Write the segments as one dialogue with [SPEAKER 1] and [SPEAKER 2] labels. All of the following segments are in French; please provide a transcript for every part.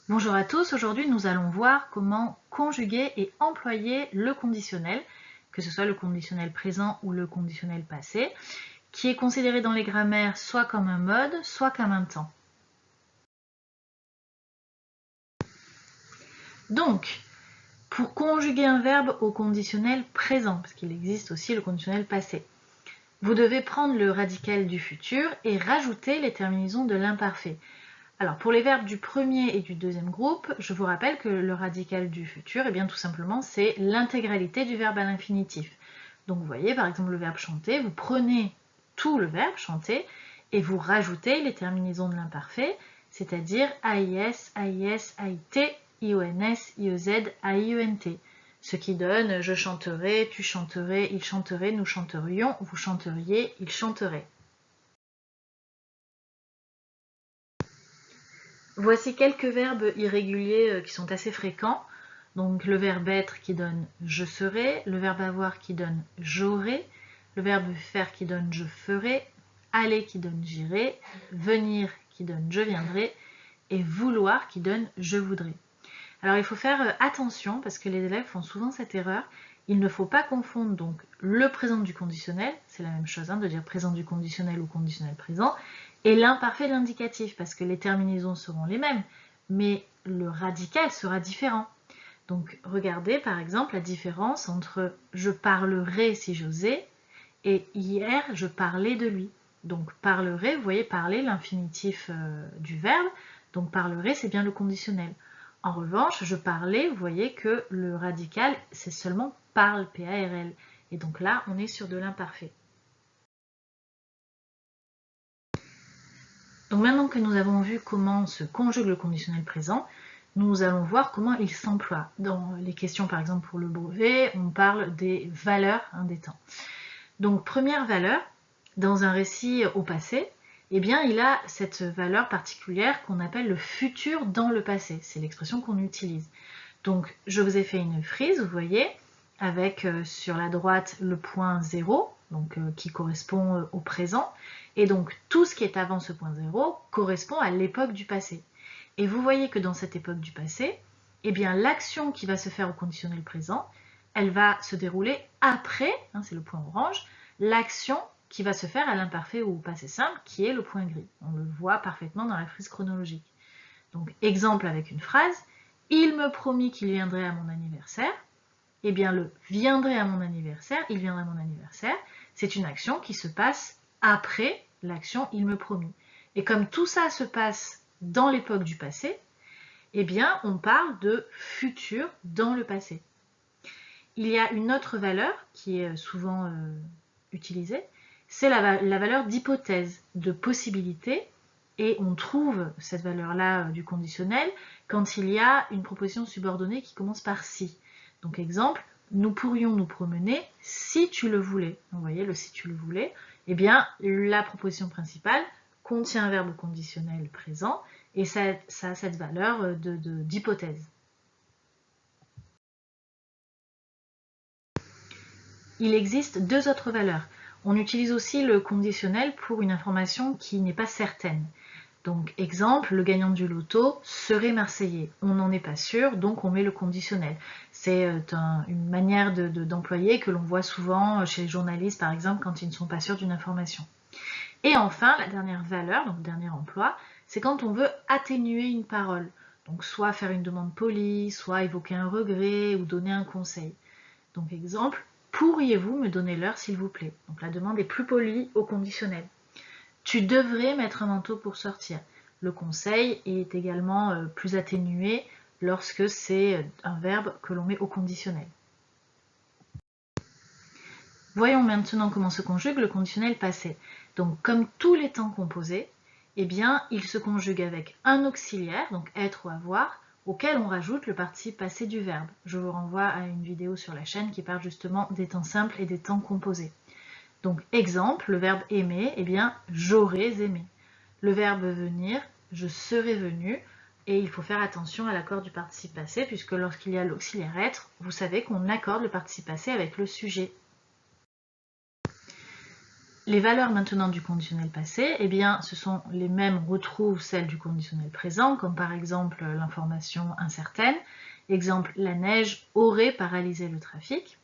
[SPEAKER 1] Bonjour à tous, aujourd'hui nous allons voir comment conjuguer et employer le conditionnel, que ce soit le conditionnel présent ou le conditionnel passé, qui est considéré dans les grammaires soit comme un mode, soit comme un temps. Donc, pour conjuguer un verbe au conditionnel présent, parce qu'il existe aussi le conditionnel passé, vous devez prendre le radical du futur et rajouter les terminaisons de l'imparfait. Alors, pour les verbes du premier et du deuxième groupe, je vous rappelle que le radical du futur, eh bien, tout simplement, c'est l'intégralité du verbe à l'infinitif. Donc, vous voyez, par exemple, le verbe chanter, vous prenez tout le verbe chanter et vous rajoutez les terminaisons de l'imparfait, c'est-à-dire AIS, AIS, AIT, IONS, IEZ, AIENT. Ce qui donne je chanterai, tu chanterais, il chanterait, nous chanterions, vous chanteriez, il chanterait. Voici quelques verbes irréguliers qui sont assez fréquents. Donc le verbe être qui donne je serai, le verbe avoir qui donne j'aurai, le verbe faire qui donne je ferai, aller qui donne j'irai, venir qui donne je viendrai et vouloir qui donne je voudrais. Alors il faut faire attention parce que les élèves font souvent cette erreur. Il ne faut pas confondre donc le présent du conditionnel, c'est la même chose de dire présent du conditionnel ou conditionnel présent, et l'imparfait de l'indicatif parce que les terminaisons seront les mêmes, mais le radical sera différent. Donc regardez par exemple la différence entre je parlerai si j'osais et hier je parlais de lui. Donc parlerai, vous voyez parler l'infinitif du verbe, donc parlerai c'est bien le conditionnel. En revanche, je parlais, vous voyez que le radical c'est seulement parle, P-A-R-L. Et donc là on est sur de l'imparfait. Donc maintenant que nous avons vu comment se conjugue le conditionnel présent, nous allons voir comment il s'emploie. Dans les questions par exemple pour le brevet, on parle des valeurs des temps. Donc première valeur, dans un récit au passé, eh bien il a cette valeur particulière qu'on appelle le futur dans le passé. C'est l'expression qu'on utilise. Donc je vous ai fait une frise, vous voyez, avec sur la droite le point 0, donc, qui correspond au présent, et donc tout ce qui est avant ce point 0 correspond à l'époque du passé. Et vous voyez que dans cette époque du passé, eh bien l'action qui va se faire au conditionnel présent, elle va se dérouler après, c'est le point orange, l'action qui va se faire à l'imparfait ou au passé simple, qui est le point gris. On le voit parfaitement dans la frise chronologique. Donc exemple avec une phrase, il me promit qu'il viendrait à mon anniversaire. Eh bien le viendrait à mon anniversaire, il viendrait à mon anniversaire, c'est une action qui se passe après l'action il me promit. Et comme tout ça se passe dans l'époque du passé, eh bien on parle de futur dans le passé. Il y a une autre valeur qui est souvent utilisée, c'est la valeur d'hypothèse, de possibilité, et on trouve cette valeur-là du conditionnel quand il y a une proposition subordonnée qui commence par si. Donc exemple, nous pourrions nous promener si tu le voulais. Vous voyez, le si tu le voulais, eh bien la proposition principale contient un verbe conditionnel présent et ça a cette valeur d'hypothèse. Il existe deux autres valeurs. On utilise aussi le conditionnel pour une information qui n'est pas certaine. Donc, exemple, le gagnant du loto serait marseillais. On n'en est pas sûr, donc on met le conditionnel. C'est une manière d'employer que l'on voit souvent chez les journalistes, par exemple, quand ils ne sont pas sûrs d'une information. Et enfin, la dernière valeur, donc dernier emploi, c'est quand on veut atténuer une parole. Donc, soit faire une demande polie, soit évoquer un regret ou donner un conseil. Donc, exemple, pourriez-vous me donner l'heure, s'il vous plaît? Donc, la demande est plus polie au conditionnel. Tu devrais mettre un manteau pour sortir. Le conseil est également plus atténué lorsque c'est un verbe que l'on met au conditionnel. Voyons maintenant comment se conjugue le conditionnel passé. Donc, comme tous les temps composés, eh bien, il se conjugue avec un auxiliaire, donc être ou avoir, auquel on rajoute le participe passé du verbe. Je vous renvoie à une vidéo sur la chaîne qui parle justement des temps simples et des temps composés. Donc, exemple, le verbe aimer, eh bien, j'aurais aimé. Le verbe venir, je serais venu, et il faut faire attention à l'accord du participe passé, puisque lorsqu'il y a l'auxiliaire être, vous savez qu'on accorde le participe passé avec le sujet. Les valeurs maintenant du conditionnel passé, eh bien, ce sont les mêmes, on retrouve celles du conditionnel présent, comme par exemple l'information incertaine. Exemple, la neige aurait paralysé le trafic.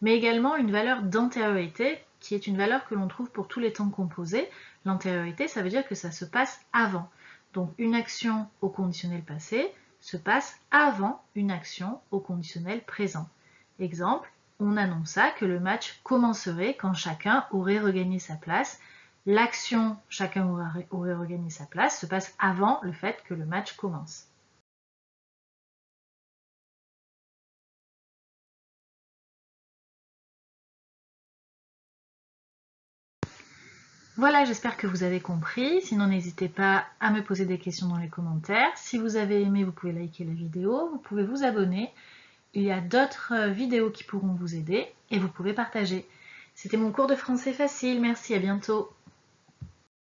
[SPEAKER 1] Mais également une valeur d'antériorité, qui est une valeur que l'on trouve pour tous les temps composés. L'antériorité, ça veut dire que ça se passe avant. Donc une action au conditionnel passé se passe avant une action au conditionnel présent. Exemple, on annonça que le match commencerait quand chacun aurait regagné sa place. L'action chacun aurait regagné sa place se passe avant le fait que le match commence. Voilà, j'espère que vous avez compris. Sinon, n'hésitez pas à me poser des questions dans les commentaires. Si vous avez aimé, vous pouvez liker la vidéo, vous pouvez vous abonner. Il y a d'autres vidéos qui pourront vous aider et vous pouvez partager. C'était mon cours de français facile. Merci, à bientôt.